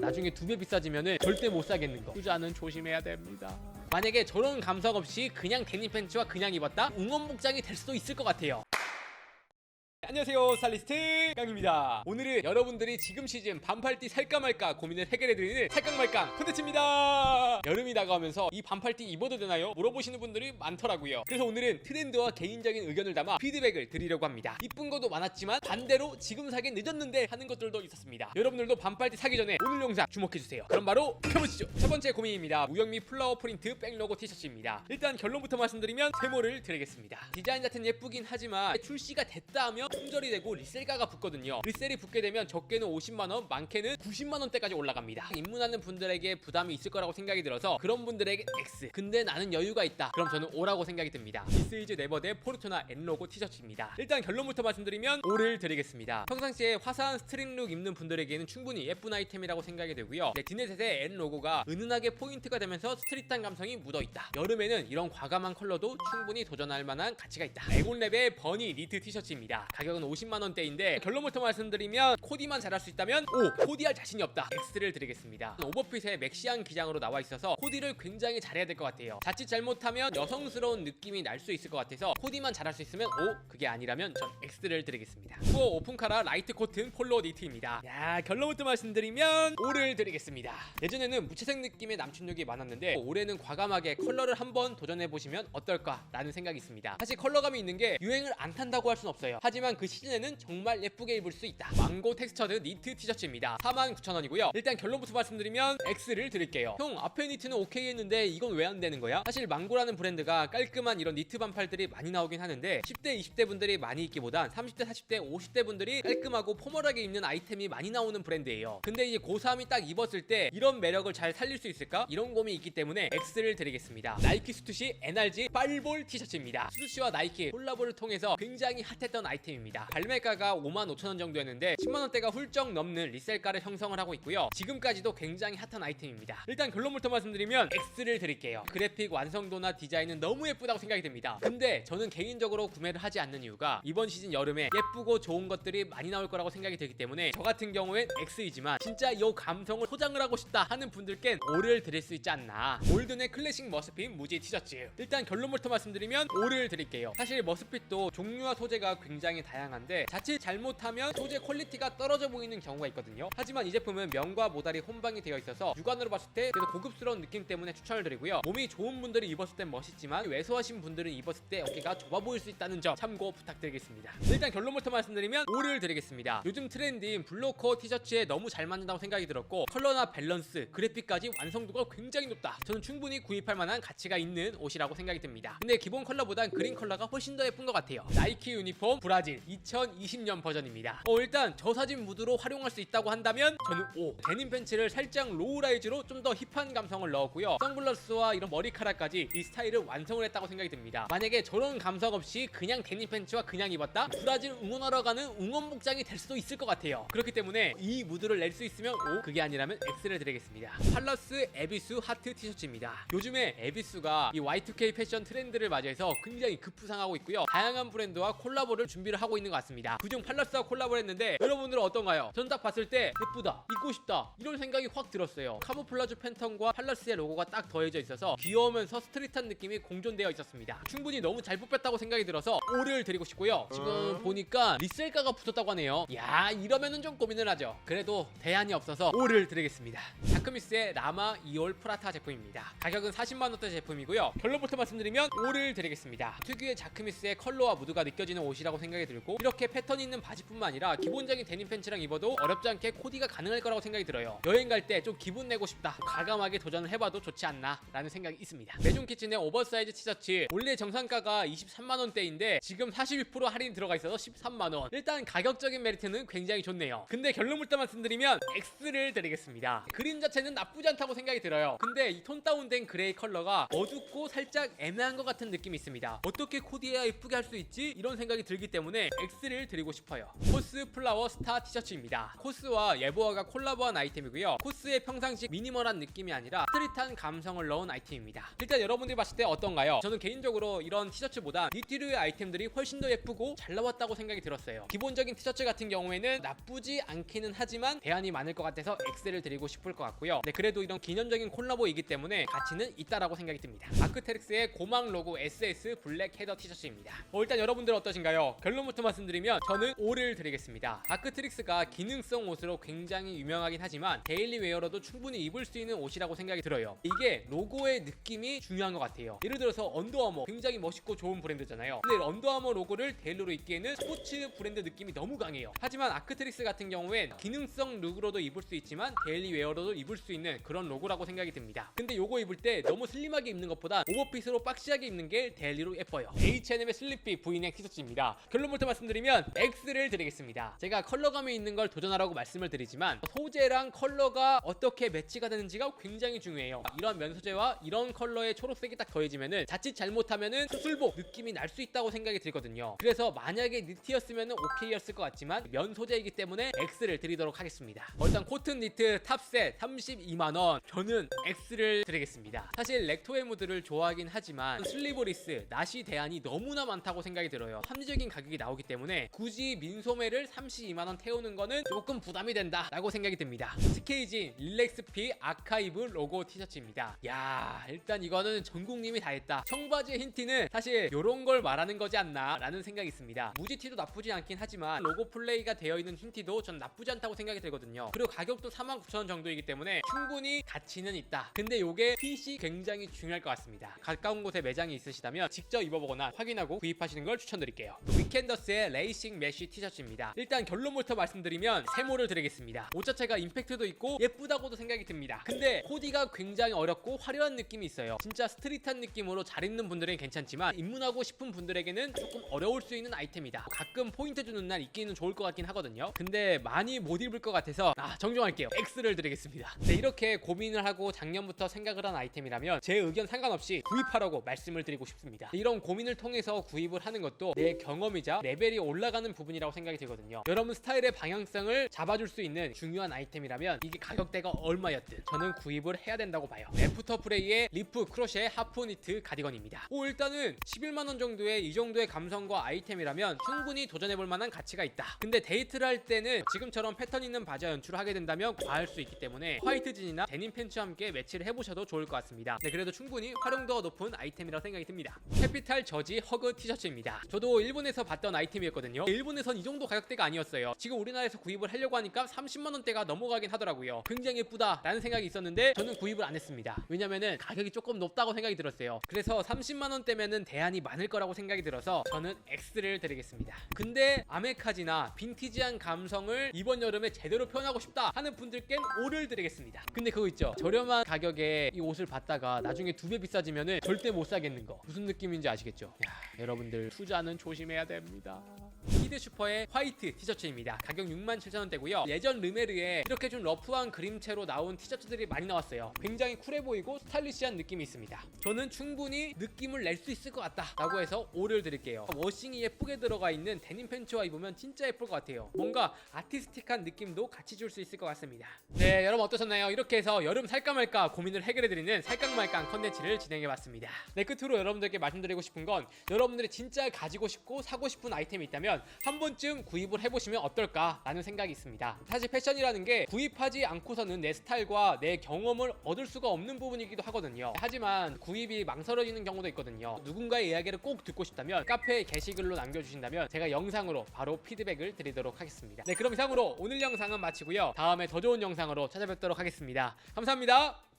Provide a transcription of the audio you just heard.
나중에 2배 비싸지면은 절대 못 사겠는 거. 투자는 조심해야 됩니다. 만약에 저런 감성 없이 그냥 데님 팬츠와 그냥 입었다? 응원 복장이 될 수도 있을 것 같아요. 안녕하세요, 스타일리스트 깡입니다. 오늘은 여러분들이 지금 시즌 반팔티 살까 말까 고민을 해결해드리는 살까 말까 콘텐츠입니다. 여름이 다가오면서 이 반팔티 입어도 되나요? 물어보시는 분들이 많더라고요. 그래서 오늘은 트렌드와 개인적인 의견을 담아 피드백을 드리려고 합니다. 이쁜 것도 많았지만 반대로 지금 사긴 늦었는데 하는 것들도 있었습니다. 여러분들도 반팔티 사기 전에 오늘 영상 주목해주세요. 그럼 바로 켜보시죠. 첫 번째 고민입니다. 우영미 플라워 프린트 백로고 티셔츠입니다. 일단 결론부터 말씀드리면 세모를 드리겠습니다. 디자인 자체는 예쁘긴 하지만 출시가 됐다 하면 품절이 되고 리셀가가 붙거든요. 리셀이 붙게 되면 적게는 50만원, 많게는 90만원대까지 올라갑니다. 입문하는 분들에게 부담이 있을 거라고 생각이 들어서 그런 분들에게 X. 근데 나는 여유가 있다. 그럼 저는 O라고 생각이 듭니다. This is 네버의 포르투나 N로고 티셔츠입니다. 일단 결론부터 말씀드리면 O를 드리겠습니다. 평상시에 화사한 스트릿룩 입는 분들에게는 충분히 예쁜 아이템이라고 생각이 되고요. 디넷의 N로고가 은은하게 포인트가 되면서 스트릿한 감성이 묻어있다. 여름에는 이런 과감한 컬러도 충분히 도전할 만한 가치가 있다. 에곤랩의 버니 니트 티셔츠입니다. 가격은 50만원대인데 결론부터 말씀드리면 코디만 잘할 수 있다면 O, 코디할 자신이 없다. X를 드리겠습니다. 오버핏의 맥시한 기장으로 나와 있어서 코디를 굉장히 잘해야 될 것 같아요. 자칫 잘못하면 여성스러운 느낌이 날 수 있을 것 같아서 코디만 잘할 수 있으면 O, 그게 아니라면 전 X를 드리겠습니다. 후어 오픈카라 라이트 코튼 폴로 니트입니다. 야, 결론부터 말씀드리면 O를 드리겠습니다. 예전에는 무채색 느낌의 남친룩이 많았는데 올해는 과감하게 컬러를 한번 도전해보시면 어떨까 라는 생각이 있습니다. 사실 컬러감이 있는 게 유행을 안 탄다고 할 순 없어요. 하지만 그 시즌에는 정말 예쁘게 입을 수 있다. 망고 텍스처드 니트 티셔츠입니다. 49,000원이고요. 일단 결론부터 말씀드리면 X를 드릴게요. 형, 앞에 니트는 오케이 했는데 이건 왜 안 되는 거야? 사실 망고라는 브랜드가 깔끔한 이런 니트 반팔들이 많이 나오긴 하는데 10대, 20대 분들이 많이 입기보단 30대, 40대, 50대 분들이 깔끔하고 포멀하게 입는 아이템이 많이 나오는 브랜드예요. 근데 이제 고3이 딱 입었을 때 이런 매력을 잘 살릴 수 있을까? 이런 고민이 있기 때문에 X를 드리겠습니다. 나이키 수트시 NRG 빨볼 티셔츠입니다. 수트시와 나이키 콜라보를 통해서 굉장히 핫했던 아이템입니다. 발매가가 55,000원 정도였는데 10만원대가 훌쩍 넘는 리셀가를 형성을 하고 있고요. 지금까지도 굉장히 핫한 아이템입니다. 일단 결론부터 말씀드리면 X를 드릴게요. 그래픽 완성도나 디자인은 너무 예쁘다고 생각이 듭니다. 근데 저는 개인적으로 구매를 하지 않는 이유가 이번 시즌 여름에 예쁘고 좋은 것들이 많이 나올 거라고 생각이 들기 때문에 저 같은 경우엔 X이지만 진짜 이 감성을 포장을 하고 싶다 하는 분들께는 O를 드릴 수 있지 않나. 올든의 클래식 머스핏 무지 티셔츠. 일단 결론부터 말씀드리면 O를 드릴게요. 사실 머스핏도 종류와 소재가 굉장히 다양한데 자칫 잘못하면 소재 퀄리티가 떨어져 보이는 경우가 있거든요. 하지만 이 제품은 면과 모달이 혼방이 되어 있어서 육안으로 봤을 때 그래도 고급스러운 느낌 때문에 추천을 드리고요. 몸이 좋은 분들이 입었을 땐 멋있지만 왜소하신 분들은 입었을 때 어깨가 좁아 보일 수 있다는 점 참고 부탁드리겠습니다. 일단 결론부터 말씀드리면 O를 드리겠습니다. 요즘 트렌드인 블로커 티셔츠에 너무 잘 맞는다고 생각이 들었고 컬러나 밸런스, 그래픽까지 완성도가 굉장히 높다. 저는 충분히 구입할 만한 가치가 있는 옷이라고 생각이 듭니다. 근데 기본 컬러보단 그린 컬러가 훨씬 더 예쁜 것 같아요. 나이키 유니폼 브라질 2020년 버전입니다. 일단 저 사진 무드로 활용할 수 있다고 한다면 저는 O. 데님 팬츠를 살짝 로우라이즈로 좀 더 힙한 감성을 넣었고요. 선글라스와 이런 머리카락까지 이 스타일을 완성을 했다고 생각이 듭니다. 만약에 저런 감성 없이 그냥 데님 팬츠와 그냥 입었다? 브라질 응원하러 가는 응원 복장이 될 수도 있을 것 같아요. 그렇기 때문에 이 무드를 낼 수 있으면 O, 그게 아니라면 X를 드리겠습니다. 팔러스 에비수 하트 티셔츠입니다. 요즘에 에비수가 이 Y2K 패션 트렌드를 맞이해서 굉장히 급부상하고 있고요. 다양한 브랜드와 콜라보를 준비를 하고 있는 것 같습니다. 그중 팔러스와 콜라보를 했는데 여러분들은 어떤가요? 전 딱 봤을 때 예쁘다, 입고 싶다 이런 생각이 확 들었어요. 카모플라주 팬텀과 팔러스의 로고가 딱 더해져 있어서 귀여우면서 스트릿한 느낌이 공존되어 있었습니다. 충분히 너무 잘 뽑혔다고 생각이 들어서 O를 드리고 싶고요. 지금 보니까 리셀가가 붙었다고 하네요. 야, 이러면은 좀 고민을 하죠. 그래도 대안이 없어서 O를 드리겠습니다. 다크미스의 라마 2올 프라타 제품입니다. 가격은 40만원대 제품이고요. 결론부터 말씀드리면 O를 드리겠습니다. 특유의 자크미스의 컬러와 무드가 느껴지는 옷이라고 생각이 들고 이렇게 패턴 있는 바지뿐만 아니라 기본적인 데님 팬츠랑 입어도 어렵지 않게 코디가 가능할 거라고 생각이 들어요. 여행 갈 때 좀 기분 내고 싶다, 과감하게 도전을 해봐도 좋지 않나 라는 생각이 있습니다. 메종 키친의 오버사이즈 티셔츠 원래 정상가가 23만원대인데 지금 42% 할인 들어가 있어서 13만원. 일단 가격적인 메리트는 굉장히 좋네요. 근데 결론부터 말씀드리면 X를 드리겠습니다. 그림 자체 자체는 나쁘지 않다고 생각이 들어요. 근데 이 톤 다운된 그레이 컬러가 어둡고 살짝 애매한 것 같은 느낌이 있습니다. 어떻게 코디해야 예쁘게 할 수 있지? 이런 생각이 들기 때문에 X를 드리고 싶어요. 코스 플라워 스타 티셔츠입니다. 코스와 예보아가 콜라보한 아이템이고요. 코스의 평상시 미니멀한 느낌이 아니라 스트릿한 감성을 넣은 아이템입니다. 일단 여러분들이 봤을 때 어떤가요? 저는 개인적으로 이런 티셔츠보다 니트류의 아이템들이 훨씬 더 예쁘고 잘 나왔다고 생각이 들었어요. 기본적인 티셔츠 같은 경우에는 나쁘지 않기는 하지만 대안이 많을 것 같아서 X를 드리고 싶을 것 같고요. 네, 그래도 이런 기념적인 콜라보이기 때문에 가치는 있다라고 생각이 듭니다. 아크테릭스의 고막 로고 SS 블랙 헤더 티셔츠입니다. 일단 여러분들 어떠신가요? 결론부터 말씀드리면 저는 5를 드리겠습니다. 아크테릭스가 기능성 옷으로 굉장히 유명하긴 하지만 데일리 웨어로도 충분히 입을 수 있는 옷이라고 생각이 들어요. 이게 로고의 느낌이 중요한 것 같아요. 예를 들어서 언더아머 굉장히 멋있고 좋은 브랜드잖아요. 근데 언더아머 로고를 데일리로 입기에는 스포츠 브랜드 느낌이 너무 강해요. 하지만 아크테릭스 같은 경우엔 기능성 룩으로도 입을 수 있지만 데일리 웨어로도 입을 수 있는 그런 로고라고 생각이 듭니다. 근데 요거 입을 때 너무 슬림하게 입는 것보다 오버핏으로 박시하게 입는 게 데일리로 예뻐요. H&M의 슬립핏 V넥 티셔츠입니다. 결론부터 말씀드리면 X를 드리겠습니다. 제가 컬러감이 있는 걸 도전하라고 말씀을 드리지만 소재랑 컬러가 어떻게 매치가 되는지가 굉장히 중요해요. 이런 면 소재와 이런 컬러의 초록색이 딱 더해지면은 자칫 잘못하면은 수술복 느낌이 날 수 있다고 생각이 들거든요. 그래서 만약에 니트였으면은 오케이였을 것 같지만 면 소재이기 때문에 X를 드리도록 하겠습니다. 일단 코튼 니트 탑셋 32만원, 저는 X를 드리겠습니다. 사실 렉토에무드를 좋아하긴 하지만 슬리브리스, 나시 대안이 너무나 많다고 생각이 들어요. 합리적인 가격이 나오기 때문에 굳이 민소매를 32만원 태우는 거는 조금 부담이 된다 라고 생각이 듭니다. 스케이진 릴렉스피 아카이브 로고 티셔츠입니다. 야, 일단 이거는 전국님이 다 했다. 청바지의 흰티는 사실 요런 걸 말하는 거지 않나 라는 생각이 있습니다. 무지티도 나쁘지 않긴 하지만 로고 플레이가 되어 있는 흰티도 전 나쁘지 않다고 생각이 들거든요. 그리고 가격도 49,000원 정도이기 때문에 충분히 가치는 있다. 근데 요게 핏이 굉장히 중요할 것 같습니다. 가까운 곳에 매장이 있으시다면 직접 입어보거나 확인하고 구입하시는 걸 추천드릴게요. 위켄더스의 레이싱 메쉬 티셔츠입니다. 일단 결론부터 말씀드리면 세모를 드리겠습니다. 옷 자체가 임팩트도 있고 예쁘다고도 생각이 듭니다. 근데 코디가 굉장히 어렵고 화려한 느낌이 있어요. 진짜 스트릿한 느낌으로 잘 입는 분들은 괜찮지만 입문하고 싶은 분들에게는 조금 어려울 수 있는 아이템이다. 가끔 포인트 주는 날 입기는 좋을 것 같긴 하거든요. 근데 많이 못 입을 것 같아서 정정할게요. X를 드리겠습니다. 네, 이렇게 고민을 하고 작년부터 생각을 한 아이템이라면 제 의견 상관없이 구입하라고 말씀을 드리고 싶습니다. 이런 고민을 통해서 구입을 하는 것도 내 경험이자 레벨이 올라가는 부분이라고 생각이 들거든요. 여러분 스타일의 방향성을 잡아줄 수 있는 중요한 아이템이라면 이게 가격대가 얼마였든 저는 구입을 해야 된다고 봐요. 애프터 프레이의 리프 크로셰 하프 니트 가디건입니다. 일단은 11만원 정도의 이 정도의 감성과 아이템이라면 충분히 도전해볼 만한 가치가 있다. 근데 데이트를 할 때는 지금처럼 패턴 있는 바지와 연출을 하게 된다면 과할 수 있기 때문에 화이트 진이나 데님 팬츠와 함께 매치를 해보셔도 좋을 것 같습니다. 네, 그래도 충분히 활용도가 높은 아이템이라고 생각이 듭니다. 캐피탈 저지 허그 티셔츠입니다. 저도 일본에서 봤던 아이템이었거든요. 일본에선 이 정도 가격대가 아니었어요. 지금 우리나라에서 구입을 하려고 하니까 30만원대가 넘어가긴 하더라고요. 굉장히 예쁘다 라는 생각이 있었는데 저는 구입을 안 했습니다. 왜냐면은 가격이 조금 높다고 생각이 들었어요. 그래서 30만원대면은 대안이 많을 거라고 생각이 들어서 저는 X를 드리겠습니다. 근데 아메카지나 빈티지한 감성을 이번 여름에 제대로 표현하고 싶다 하는 분들께는 5를 드리겠습니다. 근데 그거 있죠, 저렴한 가격에 이 옷을 봤다가 나중에 2배 비싸지면은 절대 못 사겠는 거, 무슨 느낌인지 아시겠죠? 여러분들 투자는 조심해야 됩니다. 히드슈퍼의 화이트 티셔츠입니다. 가격 67,000원대고요. 예전 르메르에 이렇게 좀 러프한 그림체로 나온 티셔츠들이 많이 나왔어요. 굉장히 쿨해 보이고 스타일리시한 느낌이 있습니다. 저는 충분히 느낌을 낼 수 있을 것 같다 라고 해서 5를 드릴게요. 워싱이 예쁘게 들어가 있는 데님 팬츠와 입으면 진짜 예쁠 것 같아요. 뭔가 아티스틱한 느낌도 같이 줄 수 있을 것 같습니다. 네, 여러분 어떠셨나요? 이렇게 해서 여름 살까 말까 고민을 해결해드리는 살깡말깡 컨텐츠를 진행해봤습니다. 네, 끝으로 여러분들께 말씀드리고 싶은 건 여러분들이 진짜 가지고 싶고 사고 싶은 아이템이 있다면 한 번쯤 구입을 해보시면 어떨까라는 생각이 있습니다. 사실 패션이라는 게 구입하지 않고서는 내 스타일과 내 경험을 얻을 수가 없는 부분이기도 하거든요. 하지만 구입이 망설여지는 경우도 있거든요. 누군가의 이야기를 꼭 듣고 싶다면 카페에 게시글로 남겨주신다면 제가 영상으로 바로 피드백을 드리도록 하겠습니다. 네, 그럼 이상으로 오늘 영상은 마치고요. 다음에 더 좋은 영상으로 찾아뵙도록 하겠습니다. 감사합니다.